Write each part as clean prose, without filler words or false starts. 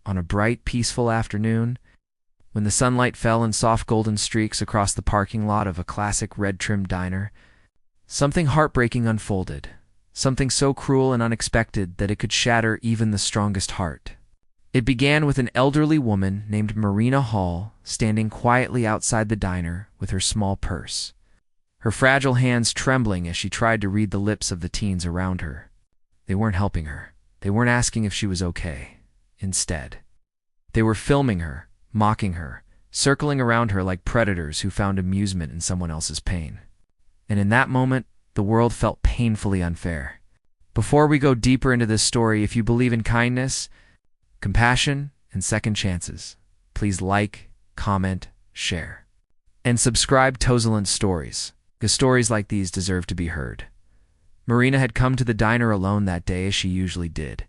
on a bright, peaceful afternoon, when the sunlight fell in soft golden streaks across the parking lot of a classic red-trimmed diner, something heartbreaking unfolded, something so cruel and unexpected that it could shatter even the strongest heart. It began with an elderly woman named Marina Hall standing quietly outside the diner with her small purse, her fragile hands trembling as she tried to read the lips of the teens around her. They weren't helping her. They weren't asking if she was okay. Instead, they were filming her, mocking her, circling around her like predators who found amusement in someone else's pain. And in that moment, the world felt painfully unfair. Before we go deeper into this story, if you believe in kindness, compassion, and second chances, please like, comment, share, and subscribe to Tozaland Stories, because stories like these deserve to be heard. Marina had come to the diner alone that day as she usually did.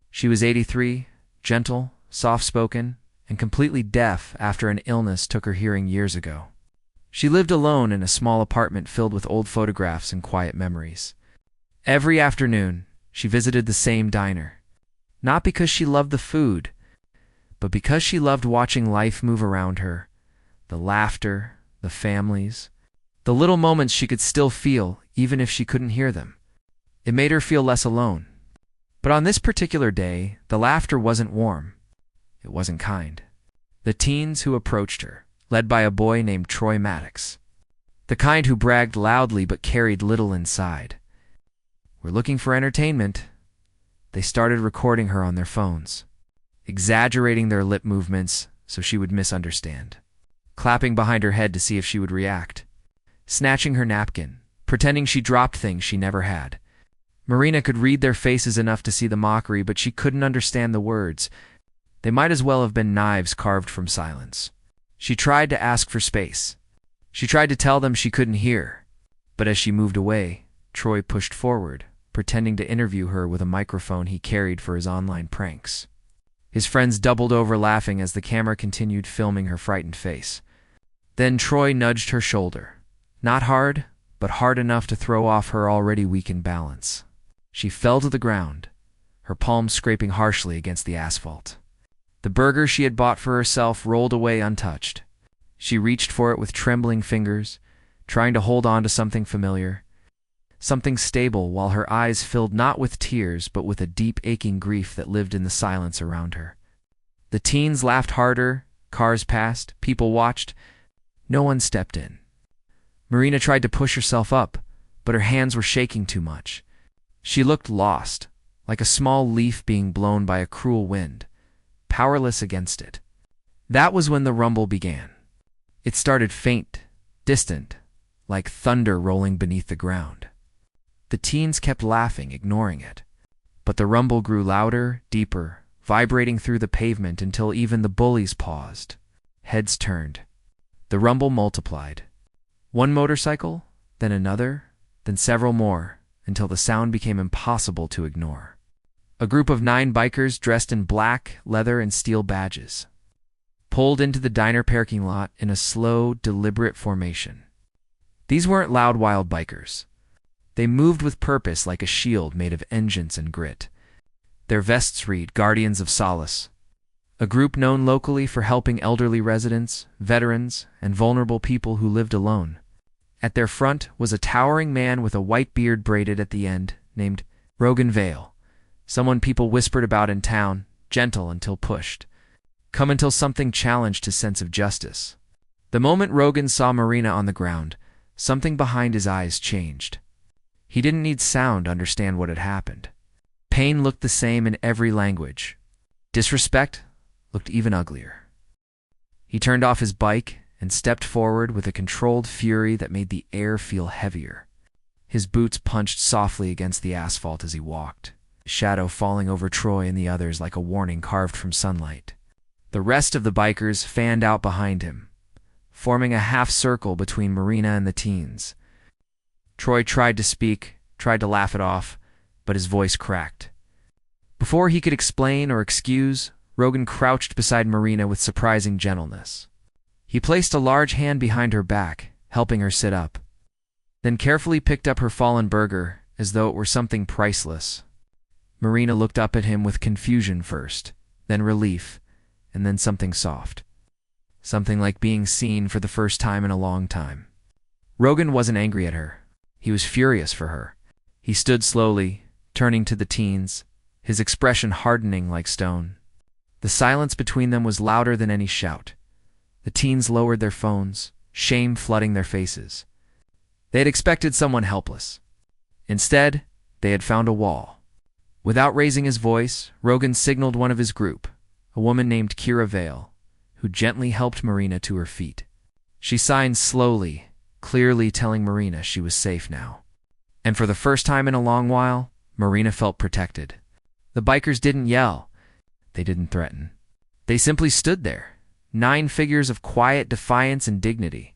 She was 83, gentle, soft-spoken, and completely deaf after an illness took her hearing years ago. She lived alone in a small apartment filled with old photographs and quiet memories. Every afternoon, she visited the same diner, not because she loved the food, but because she loved watching life move around her, the laughter, the families, the little moments she could still feel even if she couldn't hear them. It made her feel less alone. But on this particular day, the laughter wasn't warm. It wasn't kind. The teens who approached her, led by a boy named Troy Maddox, the kind who bragged loudly but carried little inside, were looking for entertainment. They started recording her on their phones, exaggerating their lip movements so she would misunderstand, clapping behind her head to see if she would react, snatching her napkin, pretending she dropped things she never had. Marina could read their faces enough to see the mockery, but she couldn't understand the words. They might as well have been knives carved from silence. She tried to ask for space. She tried to tell them she couldn't hear. But as she moved away, Troy pushed forward, pretending to interview her with a microphone he carried for his online pranks. His friends doubled over laughing as the camera continued filming her frightened face. Then Troy nudged her shoulder. Not hard, but hard enough to throw off her already weakened balance. She fell to the ground, her palms scraping harshly against the asphalt. The burger she had bought for herself rolled away untouched. She reached for it with trembling fingers, trying to hold on to something familiar, something stable, while her eyes filled not with tears but with a deep aching grief that lived in the silence around her. The teens laughed harder, cars passed, people watched. No one stepped in. Marina tried to push herself up, but her hands were shaking too much. She looked lost, like a small leaf being blown by a cruel wind, powerless against it. That was when the rumble began. It started faint, distant, like thunder rolling beneath the ground. The teens kept laughing, ignoring it. But the rumble grew louder, deeper, vibrating through the pavement until even the bullies paused. Heads turned. The rumble multiplied. One motorcycle, then another, then several more, until the sound became impossible to ignore. A group of 9 bikers dressed in black, leather, and steel badges pulled into the diner parking lot in a slow, deliberate formation. These weren't loud, wild bikers. They moved with purpose, like a shield made of engines and grit. Their vests read, "Guardians of Solace," a group known locally for helping elderly residents, veterans, and vulnerable people who lived alone. At their front was a towering man with a white beard braided at the end, named Rogan Vale, someone people whispered about in town, gentle until pushed, come until something challenged his sense of justice. The moment Rogan saw Marina on the ground, something behind his eyes changed. He didn't need sound to understand what had happened. Pain looked the same in every language. Disrespect looked even uglier. He turned off his bike and stepped forward with a controlled fury that made the air feel heavier. His boots punched softly against the asphalt as he walked, shadow falling over Troy and the others like a warning carved from sunlight. The rest of the bikers fanned out behind him, forming a half-circle between Marina and the teens. Troy tried to speak, tried to laugh it off, but his voice cracked. Before he could explain or excuse, Rogan crouched beside Marina with surprising gentleness. He placed a large hand behind her back, helping her sit up, then carefully picked up her fallen burger as though it were something priceless. Marina looked up at him with confusion first, then relief, and then something soft. Something like being seen for the first time in a long time. Rogan wasn't angry at her. He was furious for her. He stood slowly, turning to the teens, his expression hardening like stone. The silence between them was louder than any shout. The teens lowered their phones, shame flooding their faces. They had expected someone helpless. Instead, they had found a wall. Without raising his voice, Rogan signaled one of his group, a woman named Kira Vale, who gently helped Marina to her feet. She signed slowly, clearly telling Marina she was safe now. And for the first time in a long while, Marina felt protected. The bikers didn't yell. They didn't threaten. They simply stood there, 9 figures of quiet defiance and dignity.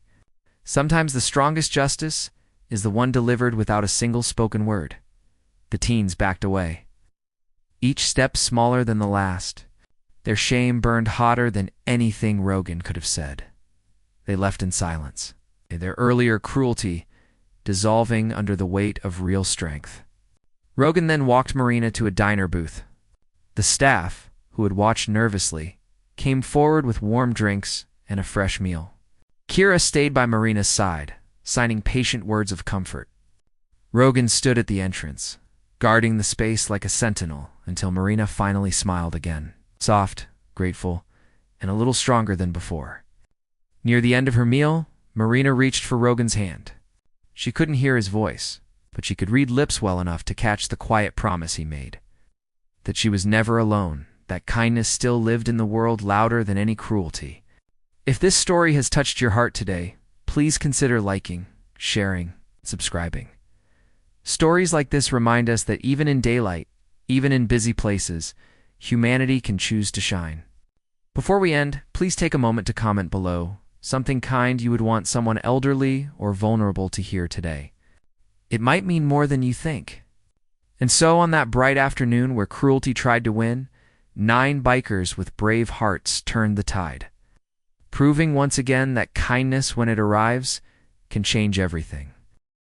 Sometimes the strongest justice is the one delivered without a single spoken word. The teens backed away, each step smaller than the last. Their shame burned hotter than anything Rogan could have said. They left in silence, their earlier cruelty dissolving under the weight of real strength. Rogan then walked Marina to a diner booth. The staff, who had watched nervously, came forward with warm drinks and a fresh meal. Kira stayed by Marina's side, signing patient words of comfort. Rogan stood at the entrance, guarding the space like a sentinel until Marina finally smiled again, soft, grateful, and a little stronger than before. Near the end of her meal, Marina reached for Rogan's hand. She couldn't hear his voice, but she could read lips well enough to catch the quiet promise he made. That she was never alone, that kindness still lived in the world louder than any cruelty. If this story has touched your heart today, please consider liking, sharing, subscribing. Stories like this remind us that even in daylight, even in busy places, humanity can choose to shine. Before we end, please take a moment to comment below something kind you would want someone elderly or vulnerable to hear today. It might mean more than you think. And so on that bright afternoon where cruelty tried to win, 9 bikers with brave hearts turned the tide, proving once again that kindness, when it arrives, can change everything.